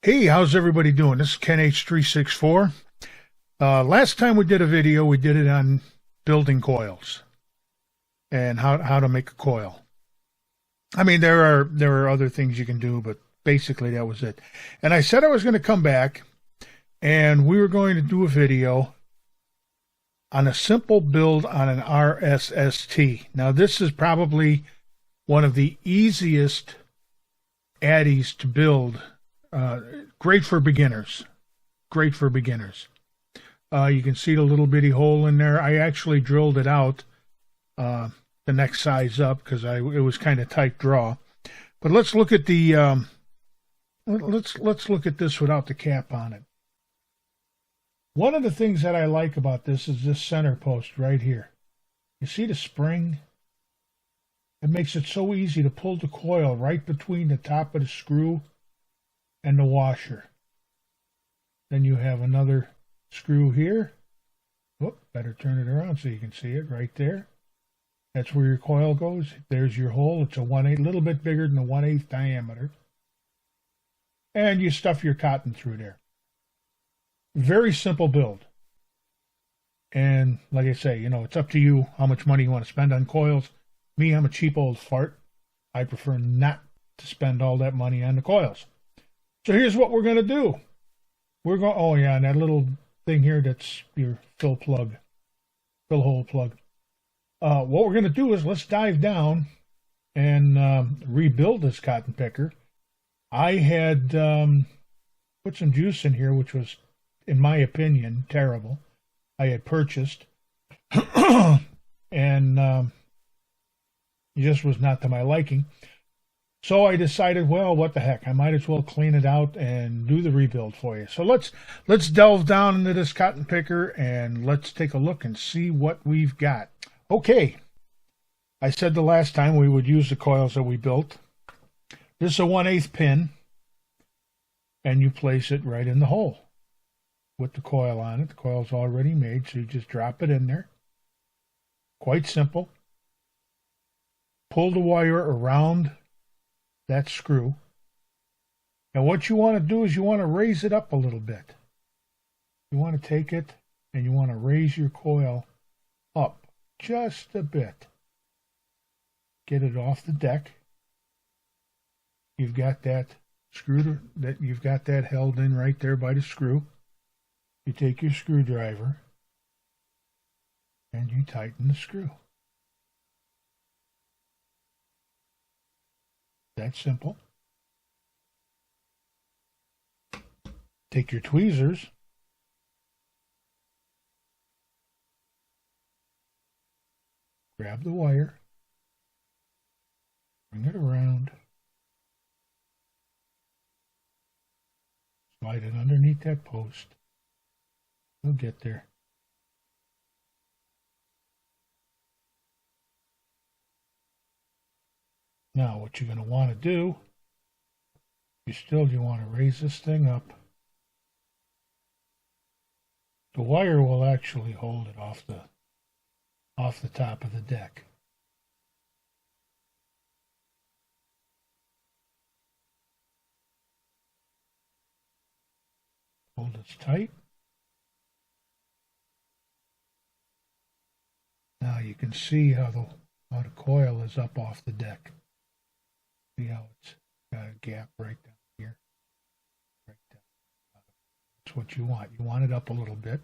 Hey, how's everybody doing? This is Ken H364. Last time we did a video, we did it on building coils and how to make a coil. I mean, there are other things you can do, but basically that was it. And I said I was going to come back and we were going to do a video on a simple build on an RSST. Now, this is probably one of the easiest Addies to build. Great for beginners. Great for beginners. You can see the little bitty hole in there. I actually drilled it out the next size up because it was kind of tight draw. But let's look at the let's look at this without the cap on it. One of the things that I like about this is this center post right here. You see the spring? It makes it so easy to pull the coil right between the top of the screw and the washer. Then you have another screw here. Oh, better turn it around so you can see it right there. That's where your coil goes. There's your hole. It's a 1/8, a little bit bigger than a 1/8 diameter. And you stuff your cotton through there. Very simple build. And like I say, it's up to you how much money you want to spend on coils. Me, I'm a cheap old fart. I prefer not to spend all that money on the coils. So here's what we're going to do. We're going, oh yeah, and that little thing here, that's your fill hole plug. What we're going to do is let's dive down and rebuild this cotton picker. I had put some juice in here, which was, in my opinion, terrible. I had purchased, and it just was not to my liking. So I decided, well, what the heck? I might as well clean it out and do the rebuild for you. So let's delve down into this cotton picker and let's take a look and see what we've got. Okay. I said the last time we would use the coils that we built. This is a 1/8 pin, and you place it right in the hole with the coil on it. The coil's already made, so you just drop it in there. Quite simple. Pull the wire around that screw. And what you want to do is you want to raise it up a little bit. You want to take it and you want to raise your coil up just a bit. Get it off the deck. You've got that you've got that held in right there by the screw. You take your screwdriver and you tighten the screw. That simple. Take your tweezers, grab the wire, bring it around, slide it underneath that post. We'll get there. Now, what you're going to want to do, you want to raise this thing up. The wire will actually hold it off the top of the deck. Hold it tight. Now you can see how the coil is up off the deck. See how it's got a gap right down here. Right down. That's what you want. You want it up a little bit.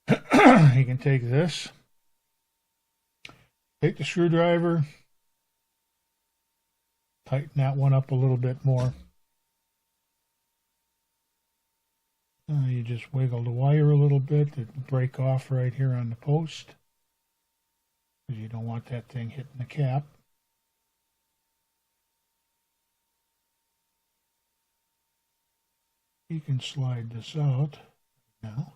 You can take this. Take the screwdriver. Tighten that one up a little bit more. You just wiggle the wire a little bit. It'll break off right here on the post, because you don't want that thing hitting the cap. You can slide this out now.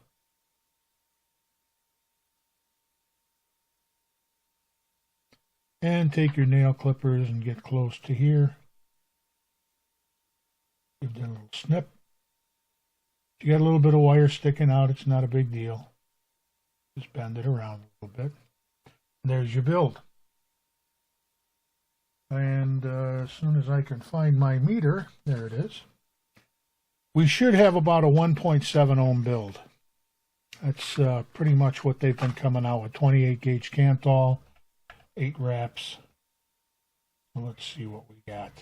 And take your nail clippers and get close to here. Give that a little snip. If you got a little bit of wire sticking out, it's not a big deal. Just bend it around a little bit. And there's your build. And as soon as I can find my meter, there it is. We should have about a 1.7 ohm build. That's pretty much what they've been coming out with. 28 gauge Canthal, 8 wraps. Well, let's see what we got.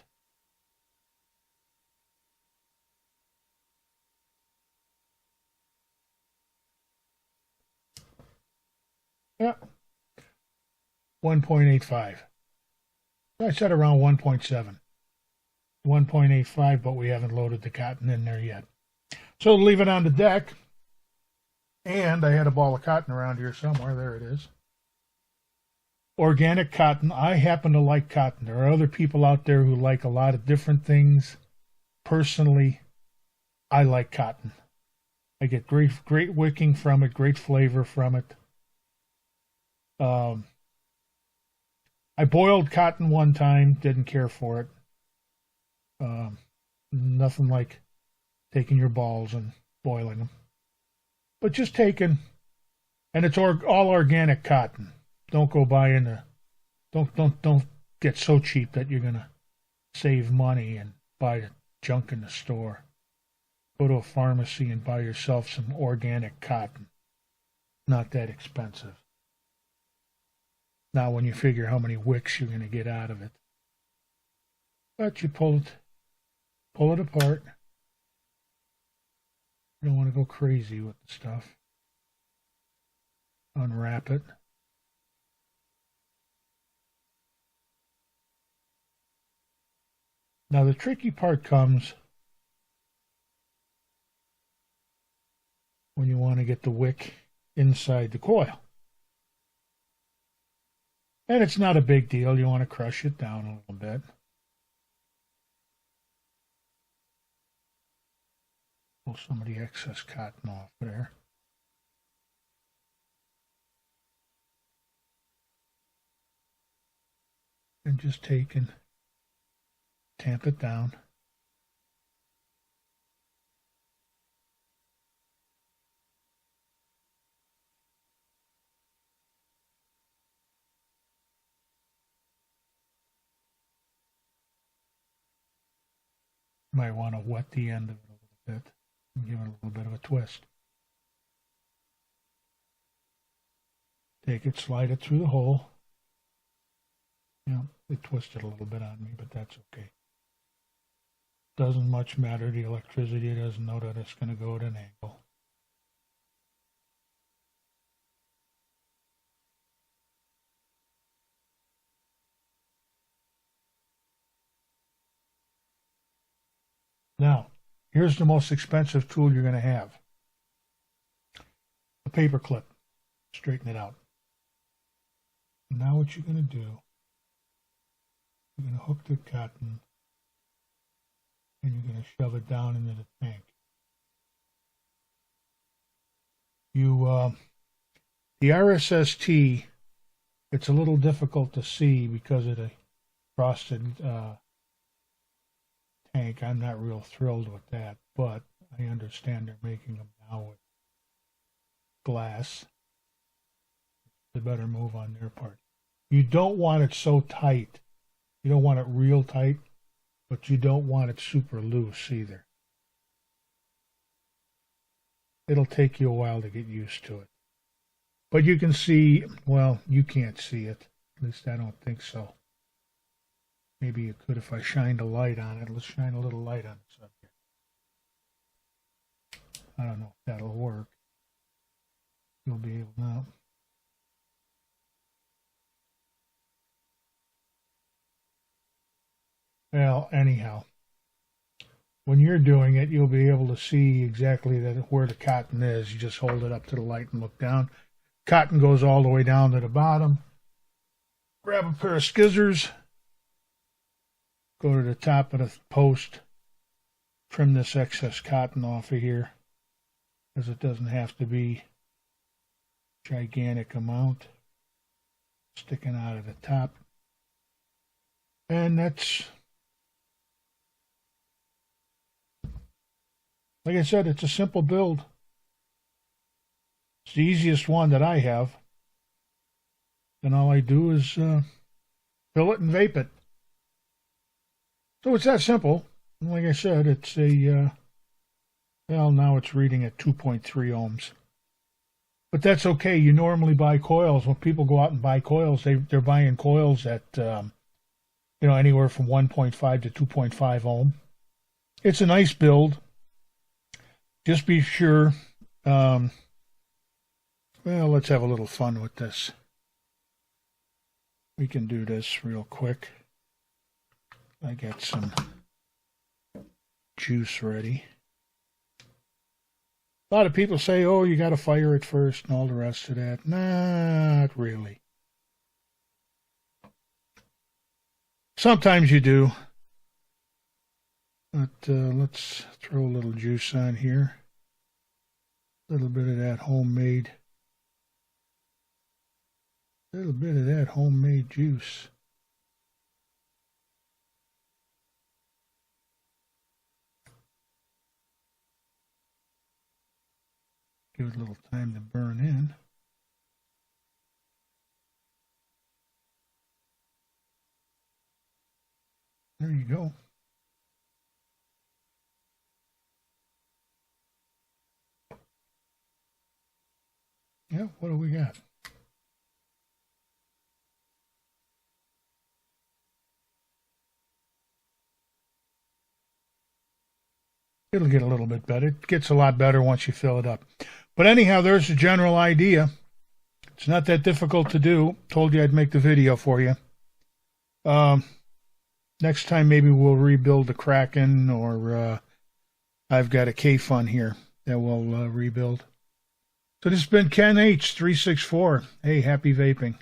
Yeah, 1.85. I said around 1.7. 1.85, but we haven't loaded the cotton in there yet. So leave it on the deck. And I had a ball of cotton around here somewhere. There it is. Organic cotton. I happen to like cotton. There are other people out there who like a lot of different things. Personally, I like cotton. I get great wicking from it, great flavor from it. I boiled cotton one time, didn't care for it. Nothing like taking your balls and boiling them. But just taking, and it's all organic cotton. Don't go buying don't get so cheap that you're gonna save money and buy the junk in the store. Go to a pharmacy and buy yourself some organic cotton. Not that expensive. Now when you figure how many wicks you're going to get out of it. But you pull it apart. You don't want to go crazy with the stuff. Unwrap it. Now the tricky part comes when you want to get the wick inside the coil. And it's not a big deal. You want to crush it down a little bit. Pull some of the excess cotton off there. And just take and tamp it down. Might want to wet the end of it a little bit and give it a little bit of a twist. Take it, slide it through the hole. Yeah, it twisted a little bit on me, but that's okay. Doesn't much matter. The electricity doesn't know that it's going to go at an angle. Now, here's the most expensive tool you're going to have. A paper clip. Straighten it out. Now what you're going to do, you're going to hook the cotton and you're going to shove it down into the tank. The RSST, it's a little difficult to see because of the frosted tank. I'm not real thrilled with that, but I understand they're making them now with glass. It's a better move on their part. You don't want it so tight. You don't want it real tight, but you don't want it super loose either. It'll take you a while to get used to it. But you can see, well, you can't see it. At least I don't think so. Maybe you could if I shined a light on it. Let's shine a little light on the subject. I don't know if that'll work. You'll be able to. Well, anyhow, when you're doing it, you'll be able to see exactly where the cotton is. You just hold it up to the light and look down. Cotton goes all the way down to the bottom. Grab a pair of scissors. Go to the top of the post, trim this excess cotton off of here, because it doesn't have to be a gigantic amount sticking out of the top. And that's, like I said, it's a simple build. It's the easiest one that I have. And all I do is fill it and vape it. So it's that simple. Like I said, it's a Well, now it's reading at 2.3 ohms. But that's okay. You normally buy coils. When people go out and buy coils, they're buying coils at, anywhere from 1.5 to 2.5 ohm. It's a nice build. Just be sure. Well, let's have a little fun with this. We can do this real quick. I got some juice ready. A lot of people say, oh, you got to fire it first and all the rest of that. Not really. Sometimes you do. But let's throw a little juice on here. A little bit of that homemade. Juice. Give it a little time to burn in. There you go. Yeah, what do we got? It'll get a little bit better. It gets a lot better once you fill it up. But anyhow, there's the general idea. It's not that difficult to do. Told you I'd make the video for you. Next time maybe we'll rebuild the Kraken, or I've got a K-Fun here that we'll rebuild. So this has been Ken H364. Hey, happy vaping.